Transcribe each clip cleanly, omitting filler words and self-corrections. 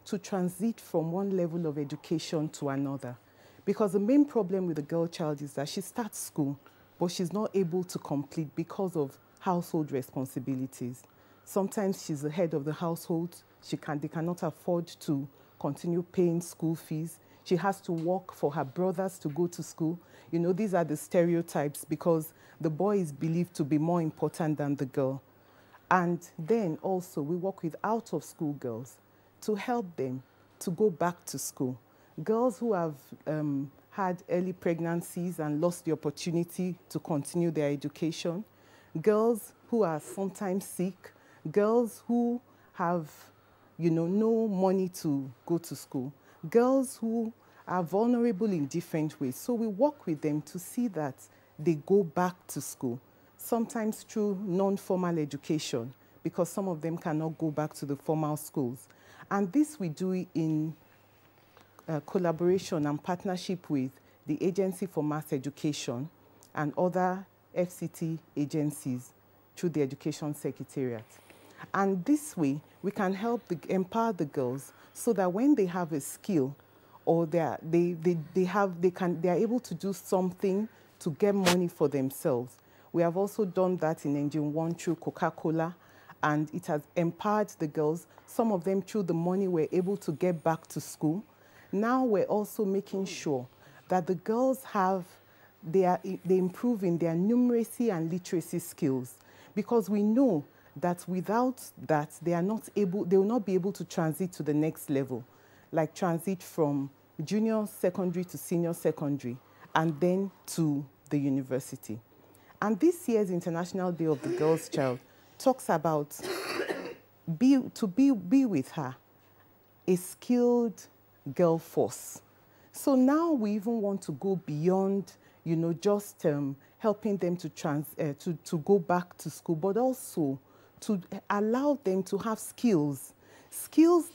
to transit from one level of education to another. Because the main problem with the girl child is that she starts school, but she's not able to complete because of household responsibilities. Sometimes she's the head of the household. They cannot afford to continue paying school fees. She has to work for her brothers to go to school. You know, these are the stereotypes because the boy is believed to be more important than the girl. And then also we work with out-of-school girls to help them to go back to school. Girls who have had early pregnancies and lost the opportunity to continue their education. Girls who are sometimes sick. Girls who have, you know, no money to go to school. Girls who are vulnerable in different ways. So we work with them to see that they go back to school, sometimes through non-formal education, because some of them cannot go back to the formal schools. And this we do in collaboration and partnership with the Agency for Mass Education and other FCT agencies through the Education Secretariat. And this way, we can help empower the girls so that when they have a skill or they are able to do something to get money for themselves. We have also done that in Engine 1 through Coca-Cola, and it has empowered the girls. Some of them, through the money, were able to get back to school. Now we're also making sure that the girls they improve in their numeracy and literacy skills, because we know that without that, they will not be able to transit to the next level, like transit from junior secondary to senior secondary, and then to the university. And this year's International Day of the Girl's Child talks about be with her, a skilled girl force. So now we even want to go beyond, you know, just helping them to go back to school, but also to allow them to have skills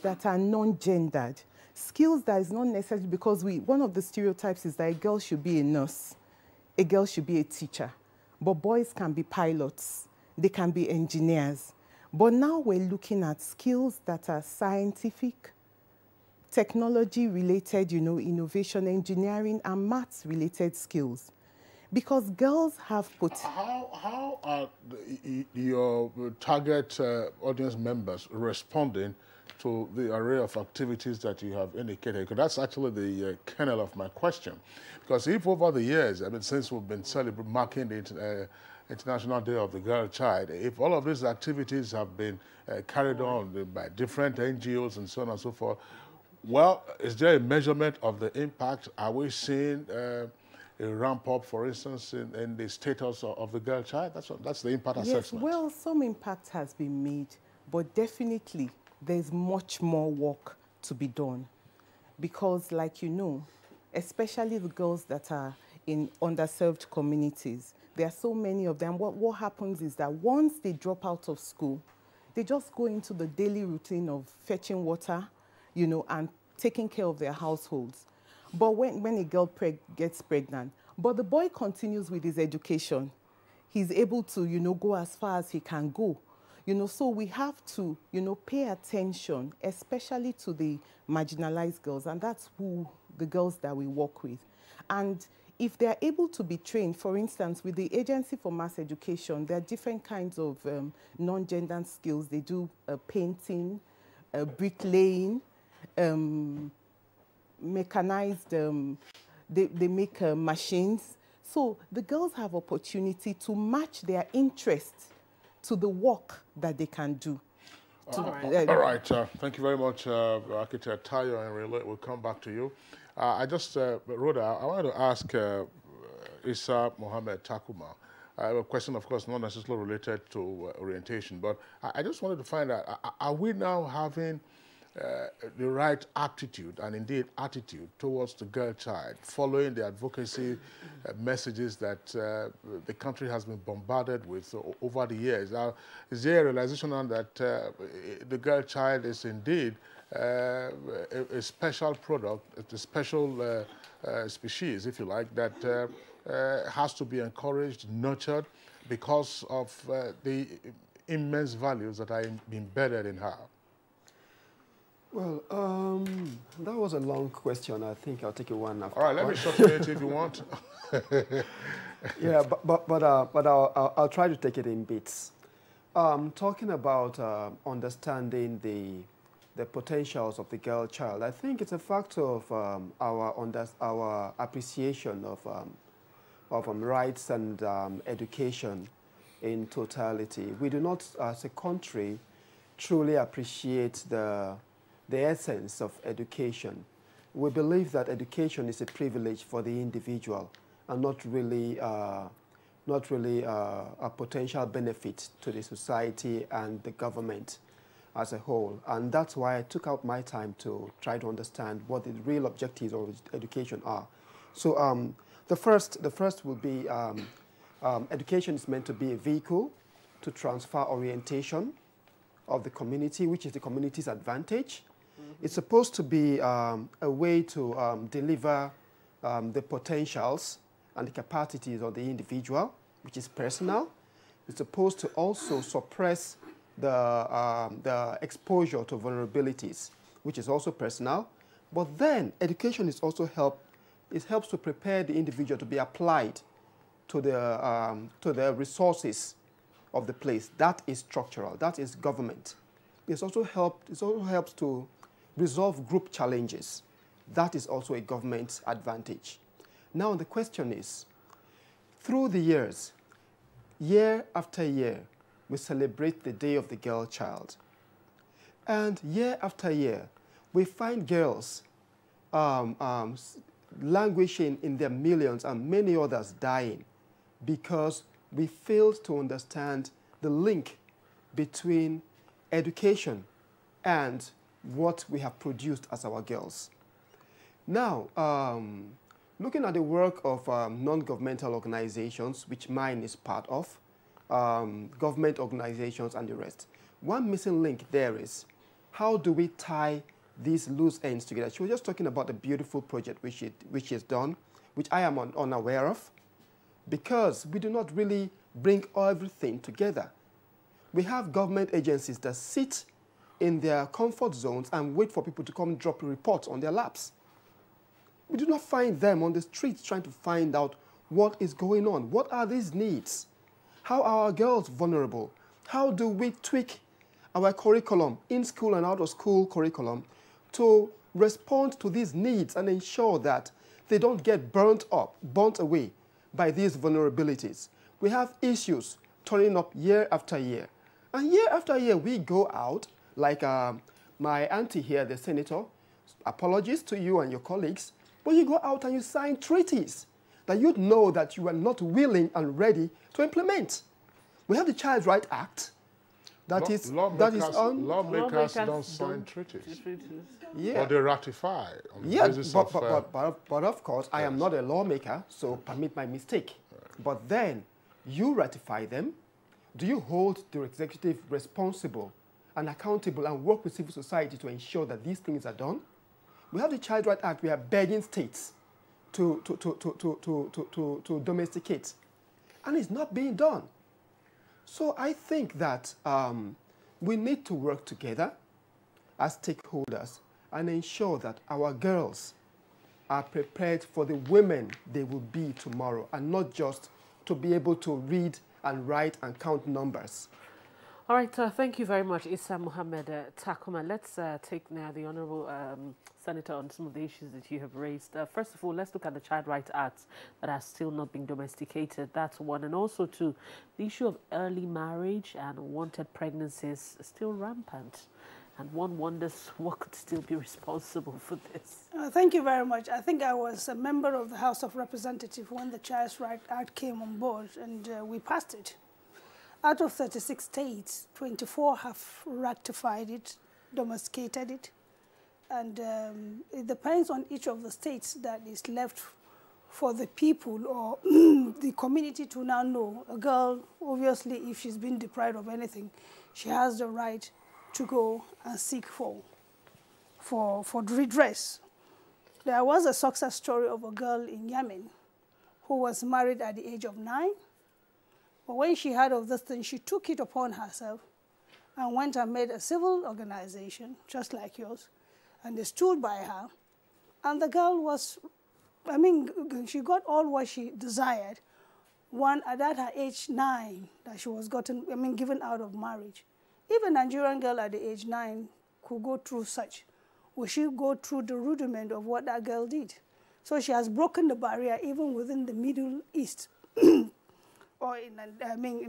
that are non-gendered, skills that is not necessary, because one of the stereotypes is that a girl should be a nurse, a girl should be a teacher, but boys can be pilots, they can be engineers. But now we're looking at skills that are scientific, technology-related, you know, innovation, engineering, and maths-related skills. Because girls have How are your target audience members responding to the array of activities that you have indicated? Because that's actually the kernel of my question. Because if over the years, I mean, since we've been marking the International Day of the Girl Child, if all of these activities have been carried on by different NGOs and so on and so forth, well, is there a measurement of the impact? Are we seeing a ramp up, for instance, in the status of the girl child? That's the impact assessment. Yes, well, some impact has been made, but definitely there's much more work to be done. Because, like you know, especially the girls that are in underserved communities, there are so many of them. What happens is that once they drop out of school, they just go into the daily routine of fetching water, you know, and taking care of their households. But when a girl gets pregnant, but the boy continues with his education, he's able to, you know, go as far as he can go. You know, so we have to, you know, pay attention, especially to the marginalized girls, and that's the girls that we work with. And if they're able to be trained, for instance, with the Agency for Mass Education, there are different kinds of non-gendered skills. They do painting, bricklaying, mechanized, they make machines. So the girls have opportunity to match their interests to the work that they can do. All right. Thank you very much, Architect Tayo, and we'll come back to you. I just, Rhoda, I wanted to ask Isa Mohammed Takuma a question, of course, not necessarily related to orientation, but I just wanted to find out, are we now having the right aptitude and indeed attitude towards the girl child, following the advocacy messages that the country has been bombarded with over the years? Now, is there a realization now that the girl child is indeed a special product, a special species, if you like, that has to be encouraged, nurtured, because of the immense values that are embedded in her? Well, that was a long question. I think I'll take it one after. All right, let me shorten it if you want. Yeah, but I'll try to take it in bits. Talking about understanding the potentials of the girl child, I think it's a factor of our appreciation of rights and education in totality. We do not, as a country, truly appreciate the essence of education. We believe that education is a privilege for the individual and not really a potential benefit to the society and the government as a whole. And that's why I took out my time to try to understand what the real objectives of education are. So the first will be education is meant to be a vehicle to transfer orientation of the community, which is the community's advantage. Mm-hmm. It's supposed to be a way to deliver the potentials and the capacities of the individual, which is personal. It's supposed to also suppress the exposure to vulnerabilities, which is also personal. But then education is also helps to prepare the individual to be applied to the resources of the place. That is structural. That is government. It also helps to resolve group challenges. That is also a government advantage. Now the question is, through the years, year after year, we celebrate the Day of the Girl Child. And year after year, we find girls languishing in their millions and many others dying because we failed to understand the link between education and what we have produced as our girls. Now, looking at the work of non-governmental organizations, which mine is part of, government organizations and the rest, one missing link there is, how do we tie these loose ends together? She was just talking about the beautiful project which is done, which I am unaware of, because we do not really bring everything together. We have government agencies that sit in their comfort zones and wait for people to come drop reports on their laps. We do not find them on the streets trying to find out what is going on. What are these needs? How are our girls vulnerable? How do we tweak our curriculum, in school and out of school curriculum, to respond to these needs and ensure that they don't get burnt away by these vulnerabilities? We have issues turning up year after year. And year after year, we go out, like my auntie here, the senator, apologies to you and your colleagues, but you go out and you sign treaties that you know that you are not willing and ready to implement. We have the Child Rights Act. Lawmakers don't sign treaties. Yeah. Or they ratify on the basis but of course, I am not a lawmaker, so permit my mistake. But then, you ratify them. Do you hold the executive responsible and accountable and work with civil society to ensure that these things are done? We have the Child Rights Act. We are begging states to domesticate. And it's not being done. So I think that we need to work together as stakeholders and ensure that our girls are prepared for the women they will be tomorrow, and not just to be able to read and write and count numbers. All right, thank you very much, Issa Mohammed Takuma. Let's take now the Honourable Senator on some of the issues that you have raised. First of all, let's look at the Child Rights Acts that are still not being domesticated. That's one. And also, two, the issue of early marriage and unwanted pregnancies is still rampant. And one wonders what could still be responsible for this. Thank you very much. I think I was a member of the House of Representatives when the Child Rights Act came on board, and we passed it. Out of 36 states, 24 have ratified it, domesticated it, and it depends on each of the states that is left for the people or the community to now know. A girl, obviously, if she's been deprived of anything, she has the right to go and seek for redress. There was a success story of a girl in Yemen who was married at the age of 9. But when she heard of this thing, she took it upon herself and went and made a civil organization, just like yours, and they stood by her. And the girl was, I mean, she got all what she desired. One, at her age 9, that she was given out of marriage. If a Nigerian girl at the age 9 could go through such, will she go through the rudiment of what that girl did? So she has broken the barrier even within the Middle East, or in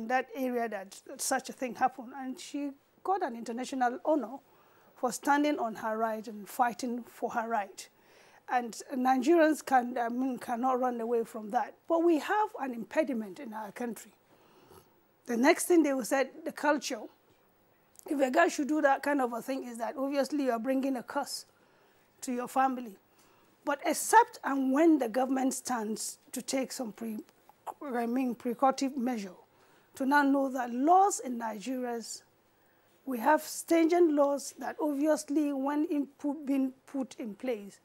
that area that such a thing happened. And she got an international honor for standing on her right and fighting for her right. And Nigerians cannot run away from that. But we have an impediment in our country. The next thing they will say, the culture. If a girl should do that kind of a thing, is that obviously you're bringing a curse to your family. But except and when the government stands to take some precautive measure, to now know that laws in Nigeria, we have stringent laws that obviously when being put in place,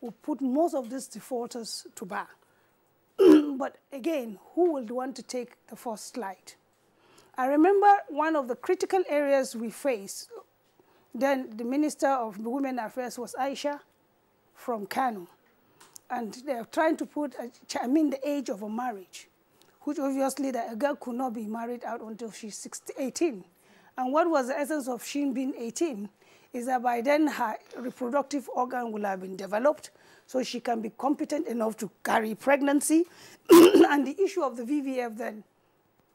will put most of these defaulters to bar. But again, who will want to take the first slide? I remember one of the critical areas we faced, then the Minister of Women Affairs was Aisha from Kano. And they're trying to put, the age of a marriage, which obviously that a girl could not be married out until she's 18. And what was the essence of she being 18 is that by then her reproductive organ will have been developed, so she can be competent enough to carry pregnancy. And the issue of the VVF then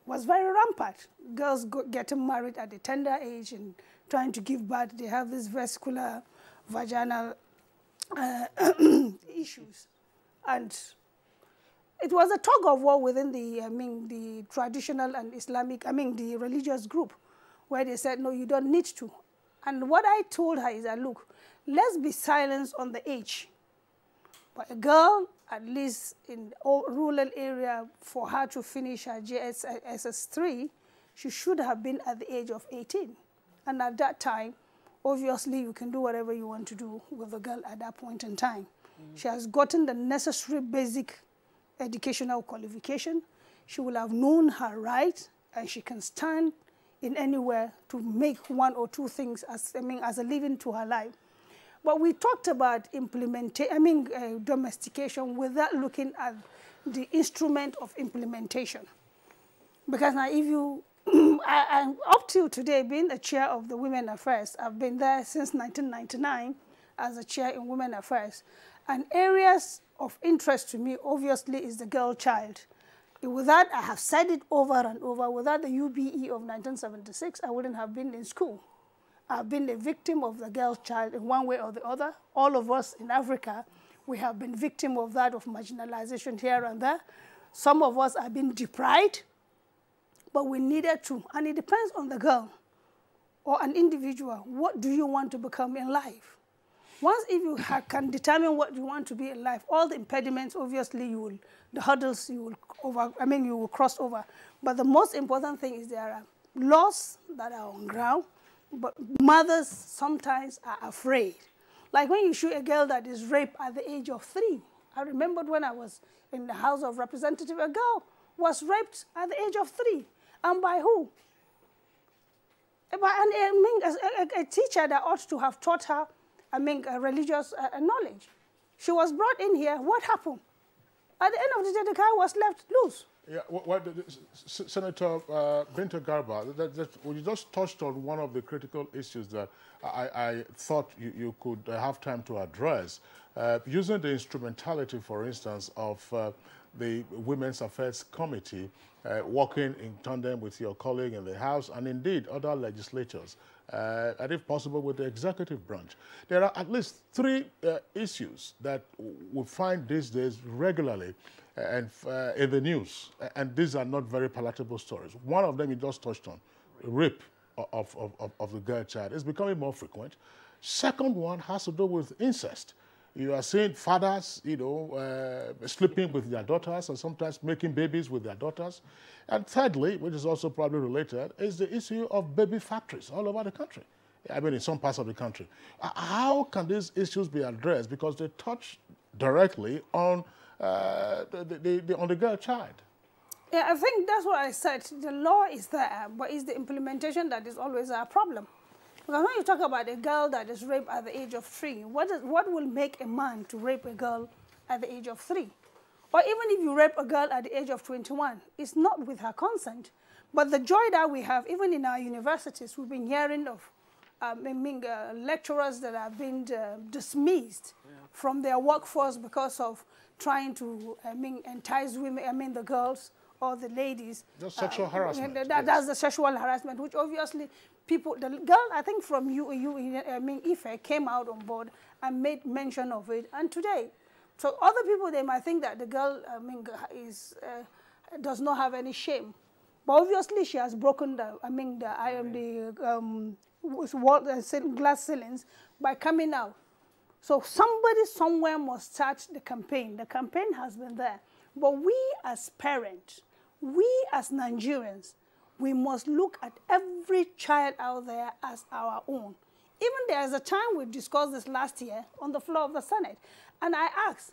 was very rampant. Girls getting married at a tender age and trying to give birth, they have this vascular, vaginal issues. And it was a tug of war within the traditional and Islamic, the religious group, where they said, no, you don't need to. And what I told her is that, look, let's be silent on the age. But a girl, at least in rural area, for her to finish her JSS3, she should have been at the age of 18. And at that time, obviously, you can do whatever you want to do with a girl at that point in time. She has gotten the necessary basic educational qualification. She will have known her rights, and she can stand in anywhere to make one or two things as a living to her life. But we talked about domestication without looking at the instrument of implementation. Because now if you, I'm up till today being the chair of the Women Affairs. I've been there since 1999 as a chair in Women Affairs. And areas of interest to me, obviously, is the girl child. Without, I have said it over and over, without the UBE of 1976, I wouldn't have been in school. I've been a victim of the girl child in one way or the other. All of us in Africa, we have been victim of that, of marginalization here and there. Some of us have been deprived, but we needed to. And it depends on the girl or an individual. What do you want to become in life? Once if you can determine what you want to be in life, all the impediments, obviously, the hurdles you will cross over. But the most important thing is there are laws that are on ground, but mothers sometimes are afraid. Like when you shoot a girl that is raped at the age of 3. I remembered when I was in the House of Representatives, a girl was raped at the age of 3. And by who? By a teacher that ought to have taught her religious knowledge. She was brought in here. What happened? At the end of the day, the guy was left loose. Yeah, Senator Binta Garba, you just touched on one of the critical issues that I thought you could have time to address. Using the instrumentality, for instance, of the Women's Affairs Committee, working in tandem with your colleague in the House and indeed other legislatures, and if possible with the executive branch. There are at least 3 issues that we find these days regularly and in the news, and these are not very palatable stories. One of them you just touched on, rape of the girl child, is becoming more frequent. Second one has to do with incest. You are seeing fathers, sleeping with their daughters and sometimes making babies with their daughters. And thirdly, which is also probably related, is the issue of baby factories all over the country. In some parts of the country. How can these issues be addressed? Because they touch directly on the girl child. Yeah, I think that's what I said. The law is there, but it's the implementation that is always our problem. Because when you talk about a girl that is raped at the age of 3, what will make a man to rape a girl at the age of 3? Or even if you rape a girl at the age of 21, it's not with her consent. But the joy that we have, even in our universities, we've been hearing of lecturers that have been dismissed from their workforce because of trying to entice women, the girls or the ladies. That's sexual harassment. That's the sexual harassment, which obviously people, the girl, I think from Ife came out on board and made mention of it. And today, so other people, they might think that the girl, does not have any shame. But obviously she has broken glass ceilings by coming out. So somebody somewhere must start the campaign. The campaign has been there. But we as parents, we as Nigerians, we must look at every child out there as our own. Even there is a time we discussed this last year on the floor of the Senate. And I asked,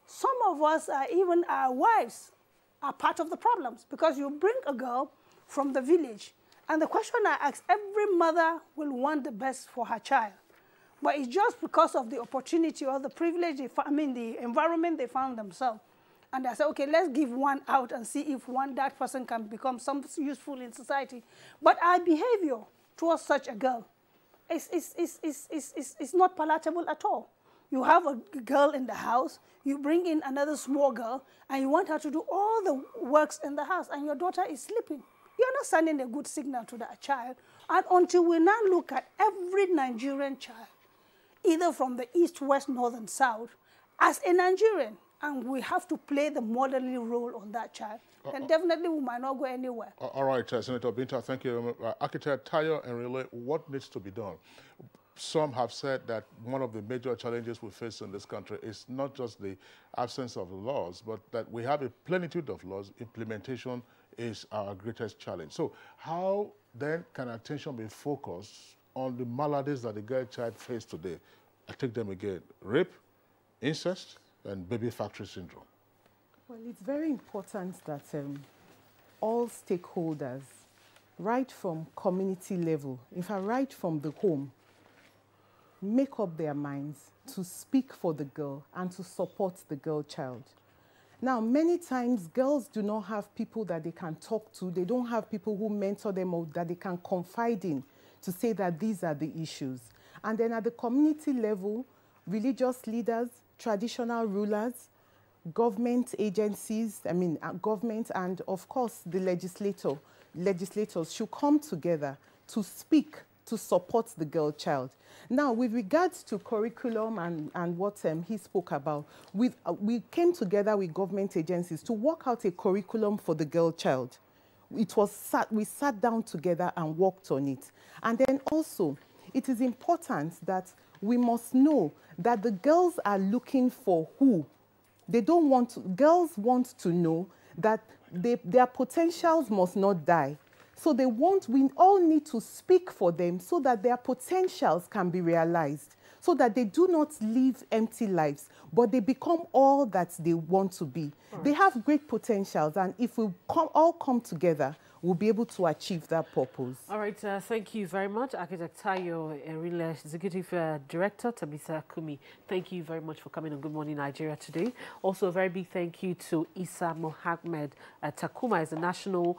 some of us, even our wives, are part of the problems. Because you bring a girl from the village, and the question I ask, every mother will want the best for her child. But it's just because of the opportunity or the privilege, the environment they found themselves. And I said, okay, let's give one out and see if that person can become something useful in society. But our behavior towards such a girl is not palatable at all. You have a girl in the house, you bring in another small girl, and you want her to do all the works in the house, and your daughter is sleeping. You're not sending a good signal to that child. And until we now look at every Nigerian child, either from the east, west, north, and south, as a Nigerian, and we have to play the motherly role on that child, then definitely we might not go anywhere. All right, Senator Binta, thank you. Architect Tayo and Relay, what needs to be done? Some have said that one of the major challenges we face in this country is not just the absence of laws, but that we have a plenitude of laws. Implementation is our greatest challenge. So how then can attention be focused on the maladies that the girl child face today? I take them again: rape, incest, and baby factory syndrome. Well, it's very important that all stakeholders, right from community level, in fact, right from the home, make up their minds to speak for the girl and to support the girl child. Now, many times, girls do not have people that they can talk to. They don't have people who mentor them or that they can confide in to say that these are the issues. And then at the community level, religious leaders, traditional rulers, government agencies, government, and of course the legislators should come together to speak to support the girl child. Now, with regards to curriculum and what he spoke about, we came together with government agencies to work out a curriculum for the girl child. We sat down together and worked on it. And then also, it is important that we must know that the girls are looking for who. They don't want to, girls want to know that their potentials must not die. So we all need to speak for them so that their potentials can be realized, so that they do not live empty lives, but they become all that they want to be. Right. They have great potentials, and if we all come together, we'll be able to achieve that purpose. All right, thank you very much, Architect Tayo, Executive Director, Tabitha Kumi. Thank you very much for coming on Good Morning Nigeria today. Also, a very big thank you to Issa Mohammed Takuma, as the National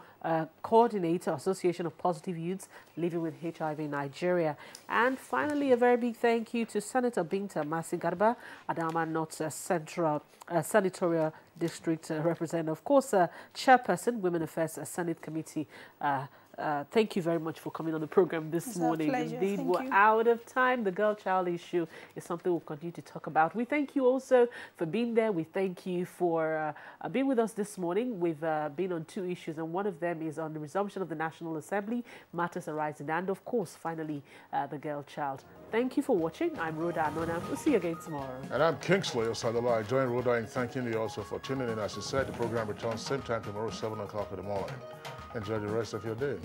Coordinator, Association of Positive Youths Living with HIV in Nigeria. And finally, a very big thank you to Senator Binta Masigarba, Adama North Central Senatorial District Representative, of course, Chairperson, Women Affairs Senate Committee. Thank you very much for coming on the program this morning. Indeed, we're out of time. The girl child issue is something we'll continue to talk about. We thank you also for being there. We thank you for being with us this morning. We've been on 2 issues, and one of them is on the resumption of the National Assembly, matters arising, and of course, finally, the girl child. Thank you for watching. I'm Rhoda Anona. We'll see you again tomorrow. And I'm Kingsley Osadolo. I join Rhoda in thanking you also for tuning in. As you said, the program returns same time tomorrow, 7 o'clock in the morning. Enjoy the rest of your day.